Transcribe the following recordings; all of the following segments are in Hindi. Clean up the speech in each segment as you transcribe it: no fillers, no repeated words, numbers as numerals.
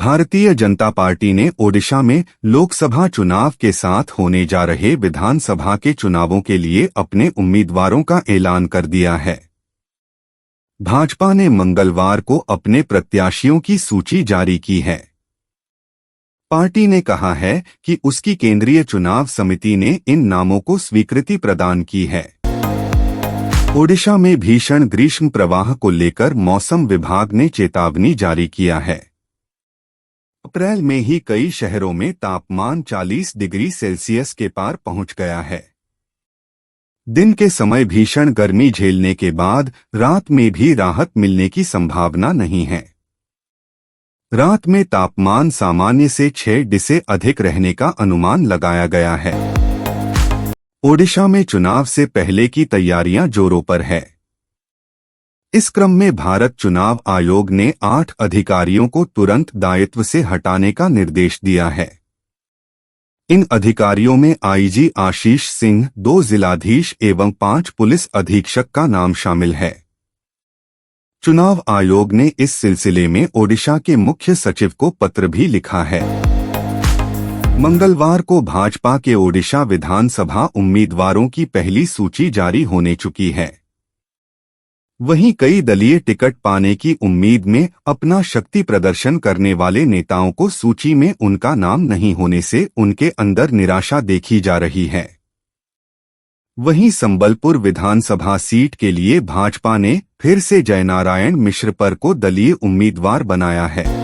भारतीय जनता पार्टी ने ओडिशा में लोकसभा चुनाव के साथ होने जा रहे विधानसभा के चुनावों के लिए अपने उम्मीदवारों का ऐलान कर दिया है। भाजपा ने मंगलवार को अपने प्रत्याशियों की सूची जारी की है। पार्टी ने कहा है कि उसकी केंद्रीय चुनाव समिति ने इन नामों को स्वीकृति प्रदान की है। ओडिशा में भीषण ग्रीष्म प्रवाह को लेकर मौसम विभाग ने चेतावनी जारी किया है। अप्रैल में ही कई शहरों में तापमान 40 डिग्री सेल्सियस के पार पहुंच गया है। दिन के समय भीषण गर्मी झेलने के बाद रात में भी राहत मिलने की संभावना नहीं है। रात में तापमान सामान्य से 6 डिग्री से अधिक रहने का अनुमान लगाया गया है। ओडिशा में चुनाव से पहले की तैयारियां जोरों पर है। इस क्रम में भारत चुनाव आयोग ने 8 अधिकारियों को तुरंत दायित्व से हटाने का निर्देश दिया है। इन अधिकारियों में आईजी आशीष सिंह, 2 जिलाधीश एवं 5 पुलिस अधीक्षक का नाम शामिल है। चुनाव आयोग ने इस सिलसिले में ओडिशा के मुख्य सचिव को पत्र भी लिखा है। मंगलवार को भाजपा के ओडिशा विधानसभा उम्मीदवारों की पहली सूची जारी होने चुकी है। वहीं कई दलीय टिकट पाने की उम्मीद में अपना शक्ति प्रदर्शन करने वाले नेताओं को सूची में उनका नाम नहीं होने से उनके अंदर निराशा देखी जा रही है। वहीं संबलपुर विधानसभा सीट के लिए भाजपा ने फिर से जयनारायण मिश्र पर को दलीय उम्मीदवार बनाया है।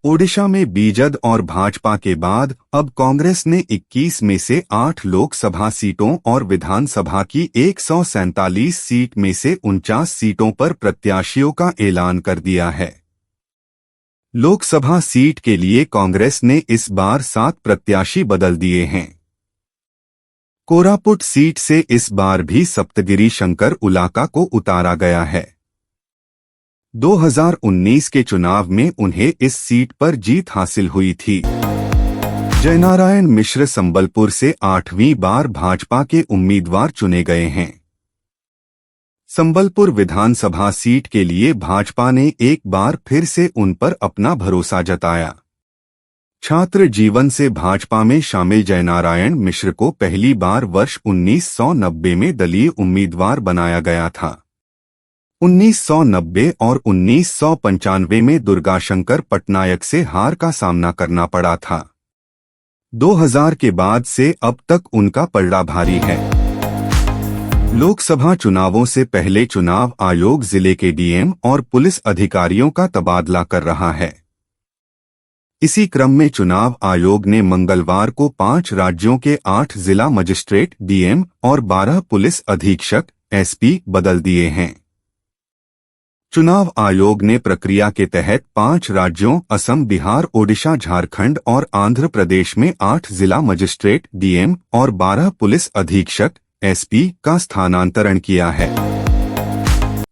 ओडिशा में बीजेडी और भाजपा के बाद अब कांग्रेस ने 21 में से 8 लोकसभा सीटों और विधानसभा की 147 सीट में से 49 सीटों पर प्रत्याशियों का ऐलान कर दिया है। लोकसभा सीट के लिए कांग्रेस ने इस बार 7 प्रत्याशी बदल दिए हैं। कोरापुट सीट से इस बार भी सप्तगिरी शंकर उलाका को उतारा गया है। 2019 के चुनाव में उन्हें इस सीट पर जीत हासिल हुई थी। जयनारायण मिश्र संबलपुर से 8वीं बार भाजपा के उम्मीदवार चुने गए हैं। संबलपुर विधानसभा सीट के लिए भाजपा ने एक बार फिर से उन पर अपना भरोसा जताया। छात्र जीवन से भाजपा में शामिल जयनारायण मिश्र को पहली बार वर्ष 1990 में दलीय उम्मीदवार बनाया गया था। 1990 और 1995 में दुर्गाशंकर पटनायक से हार का सामना करना पड़ा था। 2000 के बाद से अब तक उनका पलड़ा भारी है। लोकसभा चुनावों से पहले चुनाव आयोग जिले के डीएम और पुलिस अधिकारियों का तबादला कर रहा है। इसी क्रम में चुनाव आयोग ने मंगलवार को 5 राज्यों के 8 जिला मजिस्ट्रेट, डीएम और 12 पुलिस अधीक्षक, एसपी बदल दिए हैं। चुनाव आयोग ने प्रक्रिया के तहत 5 राज्यों असम, बिहार, ओडिशा, झारखंड और आंध्र प्रदेश में 8 जिला मजिस्ट्रेट, डीएम और 12 पुलिस अधीक्षक, एसपी का स्थानांतरण किया है।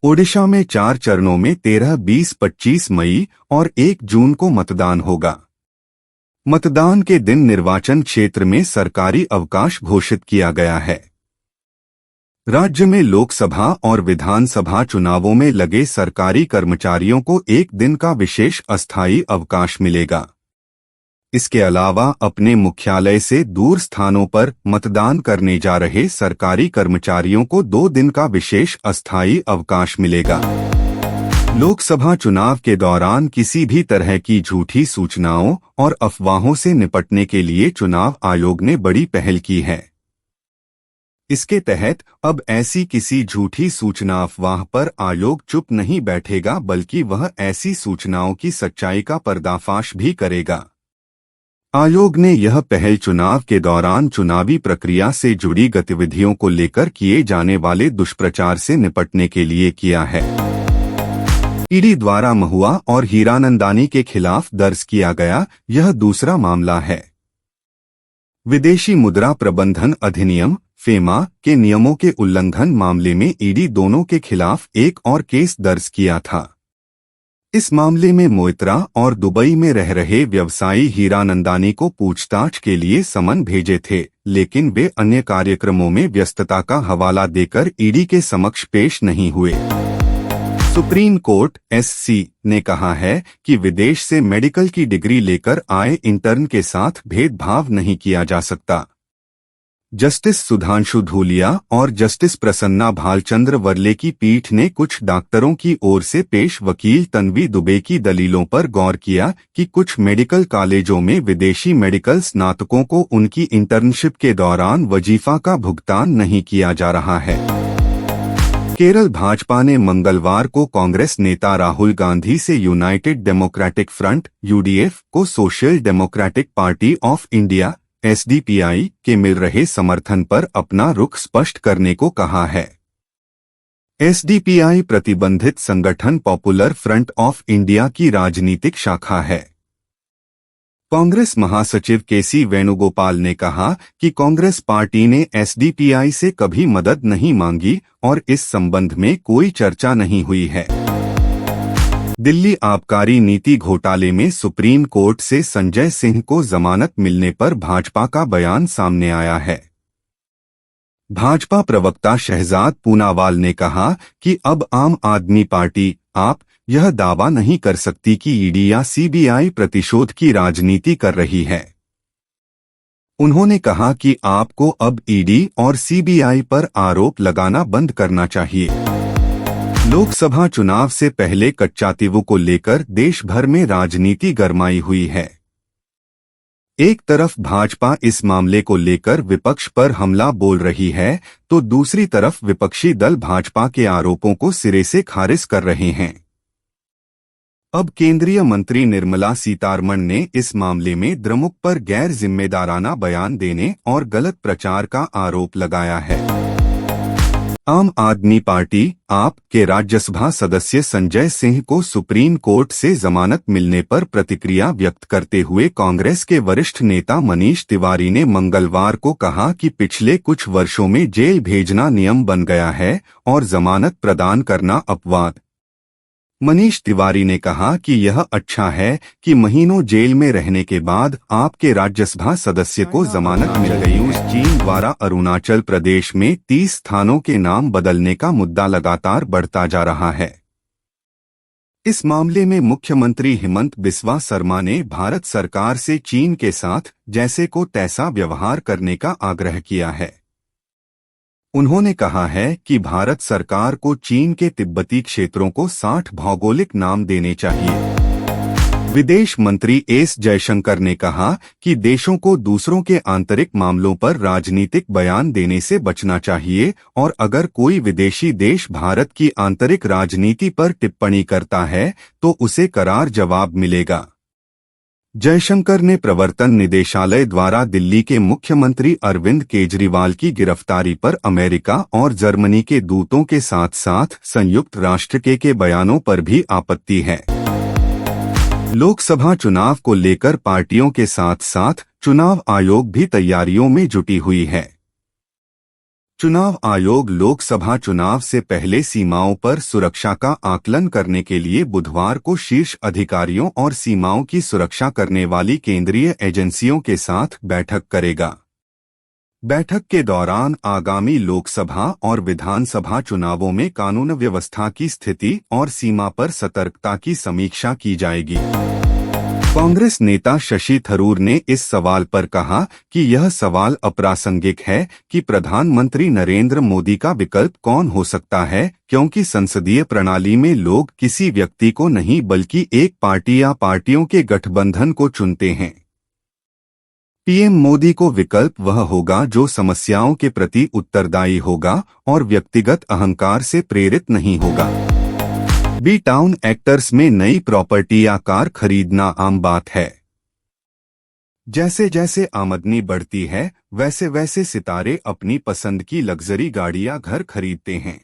ओडिशा में 4 चरणों में 13, 20, 25 मई और 1 जून को मतदान होगा। मतदान के दिन निर्वाचन क्षेत्र में सरकारी अवकाश घोषित किया गया है। राज्य में लोकसभा और विधानसभा चुनावों में लगे सरकारी कर्मचारियों को 1 दिन का विशेष अस्थायी अवकाश मिलेगा। इसके अलावा अपने मुख्यालय से दूर स्थानों पर मतदान करने जा रहे सरकारी कर्मचारियों को 2 दिन का विशेष अस्थायी अवकाश मिलेगा। लोकसभा चुनाव के दौरान किसी भी तरह की झूठी सूचनाओं और अफवाहों से निपटने के लिए चुनाव आयोग ने बड़ी पहल की है। इसके तहत अब ऐसी किसी झूठी सूचना अफवाह पर आयोग चुप नहीं बैठेगा, बल्कि वह ऐसी सूचनाओं की सच्चाई का पर्दाफाश भी करेगा। आयोग ने यह पहल चुनाव के दौरान चुनावी प्रक्रिया से जुड़ी गतिविधियों को लेकर किए जाने वाले दुष्प्रचार से निपटने के लिए किया है। ईडी द्वारा महुआ और हीरानंदानी के खिलाफ दर्ज किया गया यह दूसरा मामला है। विदेशी मुद्रा प्रबंधन अधिनियम फेमा के नियमों के उल्लंघन मामले में ईडी दोनों के खिलाफ एक और केस दर्ज किया था। इस मामले में मोइत्रा और दुबई में रह रहे व्यवसायी हीरानंदानी को पूछताछ के लिए समन भेजे थे, लेकिन वे अन्य कार्यक्रमों में व्यस्तता का हवाला देकर ईडी के समक्ष पेश नहीं हुए। सुप्रीम कोर्ट (एससी) ने कहा है कि विदेश से मेडिकल की डिग्री लेकर आए इंटर्न के साथ भेदभाव नहीं किया जा सकता। जस्टिस सुधांशु धूलिया और जस्टिस प्रसन्ना भालचंद्र वर्ले की पीठ ने कुछ डॉक्टरों की ओर से पेश वकील तन्वी दुबे की दलीलों पर गौर किया कि कुछ मेडिकल कॉलेजों में विदेशी मेडिकल स्नातकों को उनकी इंटर्नशिप के दौरान वजीफा का भुगतान नहीं किया जा रहा है। केरल भाजपा ने मंगलवार को कांग्रेस नेता राहुल गांधी से यूनाइटेड डेमोक्रेटिक फ्रंट (यूडीएफ) को social democratic party of India (SDPI) के मिल रहे समर्थन पर अपना रुख स्पष्ट करने को कहा है। एसडीपीआई प्रतिबंधित संगठन पॉपुलर फ्रंट ऑफ इंडिया की राजनीतिक शाखा है। कांग्रेस महासचिव केसी वेणुगोपाल ने कहा कि कांग्रेस पार्टी ने एसडीपीआई से कभी मदद नहीं मांगी और इस संबंध में कोई चर्चा नहीं हुई है। दिल्ली आबकारी नीति घोटाले में सुप्रीम कोर्ट से संजय सिंह को जमानत मिलने पर भाजपा का बयान सामने आया है। भाजपा प्रवक्ता शहजाद पूनावाल ने कहा कि अब आम आदमी पार्टी (आप) यह दावा नहीं कर सकती कि ईडी या सीबीआई प्रतिशोध की राजनीति कर रही है। उन्होंने कहा कि आपको अब ईडी और सीबीआई पर आरोप लगाना बंद करना चाहिए। लोकसभा चुनाव से पहले कच्चातीवू को लेकर देश भर में राजनीति गरमाई हुई है। एक तरफ भाजपा इस मामले को लेकर विपक्ष पर हमला बोल रही है, तो दूसरी तरफ विपक्षी दल भाजपा के आरोपों को सिरे से खारिज कर रहे हैं। अब केंद्रीय मंत्री निर्मला सीतारमण ने इस मामले में द्रमुक पर गैर जिम्मेदाराना बयान देने और गलत प्रचार का आरोप लगाया है। आम आदमी पार्टी (आप) के राज्यसभा सदस्य संजय सिंह को सुप्रीम कोर्ट से जमानत मिलने पर प्रतिक्रिया व्यक्त करते हुए कांग्रेस के वरिष्ठ नेता मनीष तिवारी ने मंगलवार को कहा कि पिछले कुछ वर्षों में जेल भेजना नियम बन गया है और जमानत प्रदान करना अपवाद। मनीष तिवारी ने कहा कि यह अच्छा है कि महीनों जेल में रहने के बाद आपके राज्यसभा सदस्य को जमानत मिल गई। चीन द्वारा अरुणाचल प्रदेश में 30 स्थानों के नाम बदलने का मुद्दा लगातार बढ़ता जा रहा है। इस मामले में मुख्यमंत्री हिमंत बिस्वा शर्मा ने भारत सरकार से चीन के साथ जैसे को तैसा व्यवहार करने का आग्रह किया है। उन्होंने कहा है कि भारत सरकार को चीन के तिब्बती क्षेत्रों को 60 भौगोलिक नाम देने चाहिए। विदेश मंत्री एस जयशंकर ने कहा कि देशों को दूसरों के आंतरिक मामलों पर राजनीतिक बयान देने से बचना चाहिए और अगर कोई विदेशी देश भारत की आंतरिक राजनीति पर टिप्पणी करता है तो उसे करार जवाब मिलेगा। जयशंकर ने प्रवर्तन निदेशालय द्वारा दिल्ली के मुख्यमंत्री अरविंद केजरीवाल की गिरफ्तारी पर अमेरिका और जर्मनी के दूतों के साथ साथ संयुक्त राष्ट्र के बयानों पर भी आपत्ति है। लोकसभा चुनाव को लेकर पार्टियों के साथ साथ चुनाव आयोग भी तैयारियों में जुटी हुई है। चुनाव आयोग लोकसभा चुनाव से पहले सीमाओं पर सुरक्षा का आकलन करने के लिए बुधवार को शीर्ष अधिकारियों और सीमाओं की सुरक्षा करने वाली केंद्रीय एजेंसियों के साथ बैठक करेगा। बैठक के दौरान आगामी लोकसभा और विधानसभा चुनावों में कानून व्यवस्था की स्थिति और सीमा पर सतर्कता की समीक्षा की जाएगी। कांग्रेस नेता शशि थरूर ने इस सवाल पर कहा कि यह सवाल अप्रासंगिक है कि प्रधानमंत्री नरेंद्र मोदी का विकल्प कौन हो सकता है, क्योंकि संसदीय प्रणाली में लोग किसी व्यक्ति को नहीं बल्कि एक पार्टी या पार्टियों के गठबंधन को चुनते हैं। पीएम मोदी को विकल्प वह होगा जो समस्याओं के प्रति उत्तरदायी होगा और व्यक्तिगत अहंकार से प्रेरित नहीं होगा। बी टाउन एक्टर्स में नई प्रॉपर्टी या कार खरीदना आम बात है। जैसे जैसे आमदनी बढ़ती है वैसे वैसे सितारे अपनी पसंद की लग्जरी गाड़ी या घर खरीदते हैं।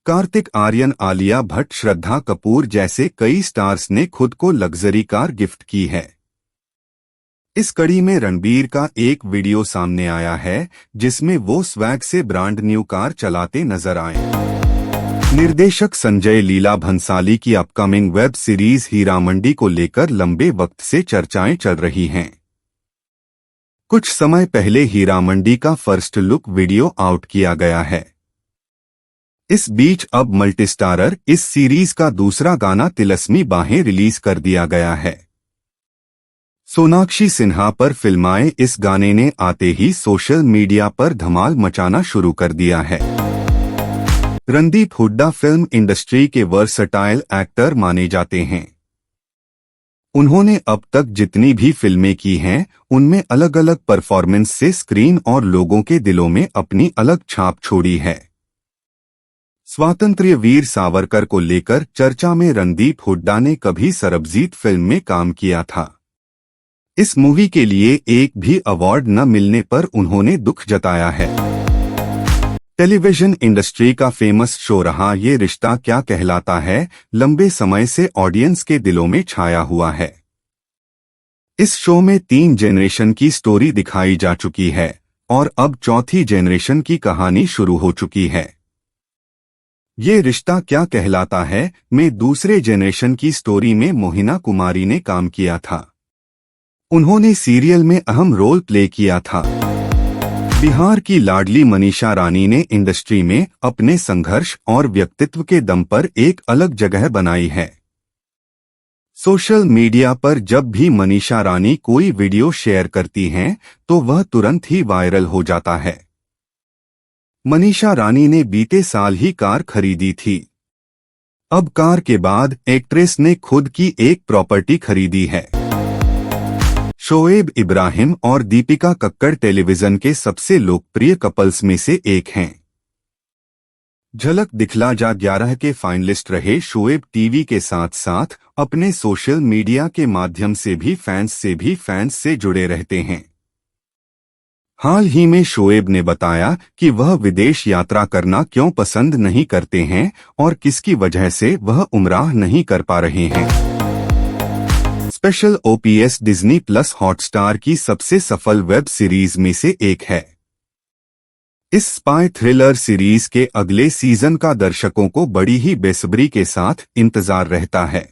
कार्तिक आर्यन, आलिया भट्ट, श्रद्धा कपूर जैसे कई स्टार्स ने खुद को लग्जरी कार गिफ्ट की है। इस कड़ी में रणबीर का एक वीडियो सामने आया है जिसमें वो स्वैग से ब्रांड न्यू कार चलाते नजर आए। निर्देशक संजय लीला भंसाली की upcoming web series Heera Mandi को लेकर लंबे वक्त से चर्चाएं चल रही हैं। कुछ समय पहले हीरा मंडी का फर्स्ट लुक वीडियो आउट किया गया है। इस बीच अब मल्टीस्टारर इस सीरीज का दूसरा गाना तिलस्मी बाहें रिलीज कर दिया गया है। सोनाक्षी सिन्हा पर फिल्माए इस गाने ने आते ही सोशल मीडिया पर धमाल मचाना शुरू कर दिया है। रणदीप हुड्डा फिल्म इंडस्ट्री के वर्सटाइल एक्टर माने जाते हैं। उन्होंने अब तक जितनी भी फिल्में की हैं, उनमें अलग अलग परफॉर्मेंस से स्क्रीन और लोगों के दिलों में अपनी अलग छाप छोड़ी है। स्वातंत्र्य वीर सावरकर को लेकर चर्चा में रणदीप हुड्डा ने कभी सरबजीत फिल्म में काम किया था। इस मूवी के लिए एक भी अवार्ड न मिलने पर उन्होंने दुख जताया है। टेलीविजन इंडस्ट्री का फेमस शो रहा ये रिश्ता क्या कहलाता है लंबे समय से ऑडियंस के दिलों में छाया हुआ है। इस शो में 3 जनरेशन की स्टोरी दिखाई जा चुकी है और अब चौथी जनरेशन की कहानी शुरू हो चुकी है। ये रिश्ता क्या कहलाता है में दूसरे जनरेशन की स्टोरी में मोहिना कुमारी ने काम किया था। उन्होंने सीरियल में अहम रोल प्ले किया था। बिहार की लाडली मनीषा रानी ने इंडस्ट्री में अपने संघर्ष और व्यक्तित्व के दम पर एक अलग जगह बनाई है। सोशल मीडिया पर जब भी मनीषा रानी कोई वीडियो शेयर करती हैं, तो वह तुरंत ही वायरल हो जाता है। मनीषा रानी ने बीते साल ही कार खरीदी थी। अब कार के बाद एक्ट्रेस ने खुद की एक प्रॉपर्टी खरीदी है। शोएब इब्राहिम और दीपिका कक्कड़ टेलीविजन के सबसे लोकप्रिय कपल्स में से एक हैं। झलक दिखला जा 11 के फाइनलिस्ट रहे शोएब टीवी के साथ साथ अपने सोशल मीडिया के माध्यम से भी फैंस से जुड़े रहते हैं। हाल ही में शोएब ने बताया कि वह विदेश यात्रा करना क्यों पसंद नहीं करते हैं और किसकी वजह से वह उम्राह नहीं कर पा रहे हैं। Special OPS Disney plus Hotstar की सबसे सफल वेब सीरीज में से एक है। इस स्पाई थ्रिलर सीरीज के अगले सीजन का दर्शकों को बड़ी ही बेसब्री के साथ इंतजार रहता है।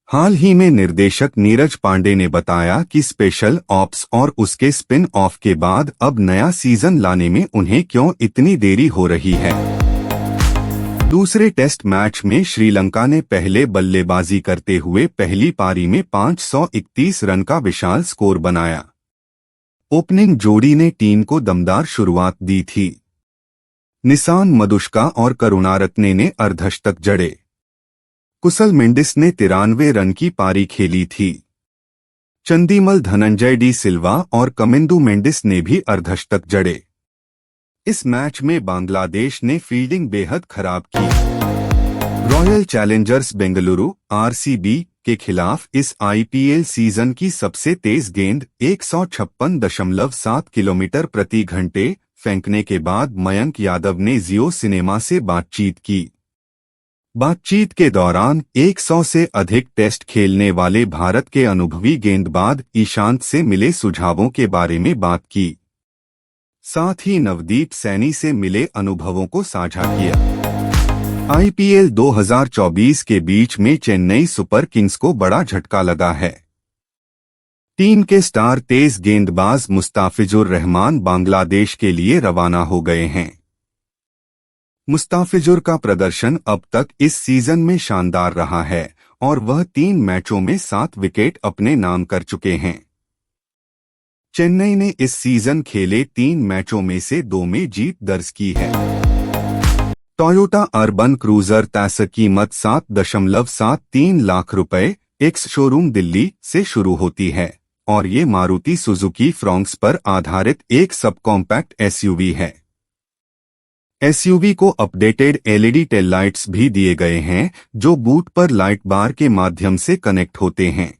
हाल ही में निर्देशक नीरज पांडे ने बताया कि स्पेशल ऑप्स और उसके स्पिन ऑफ के बाद अब नया सीजन लाने में उन्हें क्यों इतनी देरी हो रही है। दूसरे टेस्ट मैच में श्रीलंका ने पहले बल्लेबाजी करते हुए पहली पारी में 531 रन का विशाल स्कोर बनाया। ओपनिंग जोड़ी ने टीम को दमदार शुरुआत दी थी। निसान मदुश्का और करुणारत्ने ने अर्धशतक जड़े। कुशल मेंडिस ने 93 रन की पारी खेली थी। चंदीमल धनंजय डी सिल्वा और कमिंदु मेंडिस ने भी अर्धशतक जड़े। इस मैच में बांग्लादेश ने फील्डिंग बेहद खराब की। रॉयल चैलेंजर्स बेंगलुरु आरसीबी के खिलाफ इस आईपीएल सीजन की सबसे तेज गेंद 156.7 किलोमीटर प्रति घंटे फेंकने के बाद मयंक यादव ने जियो सिनेमा से बातचीत की। बातचीत के दौरान 100 से अधिक टेस्ट खेलने वाले भारत के अनुभवी गेंदबाज ईशांत से मिले सुझावों के बारे में बात की। साथ ही नवदीप सैनी से मिले अनुभवों को साझा किया। आईपीएल 2024 के बीच में चेन्नई सुपर किंग्स को बड़ा झटका लगा है। टीम के स्टार तेज गेंदबाज मुस्ताफिजुर रहमान बांग्लादेश के लिए रवाना हो गए हैं। मुस्ताफिजुर का प्रदर्शन अब तक इस सीजन में शानदार रहा है और वह 3 मैचों में 7 विकेट अपने नाम कर चुके हैं। चेन्नई ने इस सीजन खेले 3 मैचों में से 2 में जीत दर्ज की है। टोयोटा अर्बन क्रूजर तैस कीमत 7.73 लाख रुपए एक्स शोरूम दिल्ली से शुरू होती है और ये मारुति सुजुकी फ्रॉन्क्स पर आधारित एक सब कॉम्पैक्ट एसयूवी है। एसयूवी को अपडेटेड एलईडी टेल लाइट्स भी दिए गए हैं जो बूट पर लाइट बार के माध्यम से कनेक्ट होते हैं।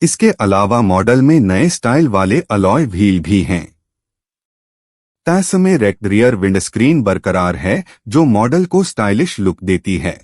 इसके अलावा मॉडल में नए स्टाइल वाले अलॉय व्हील भी हैं। तैस में रेक्ट रियर विंडस्क्रीन बरकरार है जो मॉडल को स्टाइलिश लुक देती है।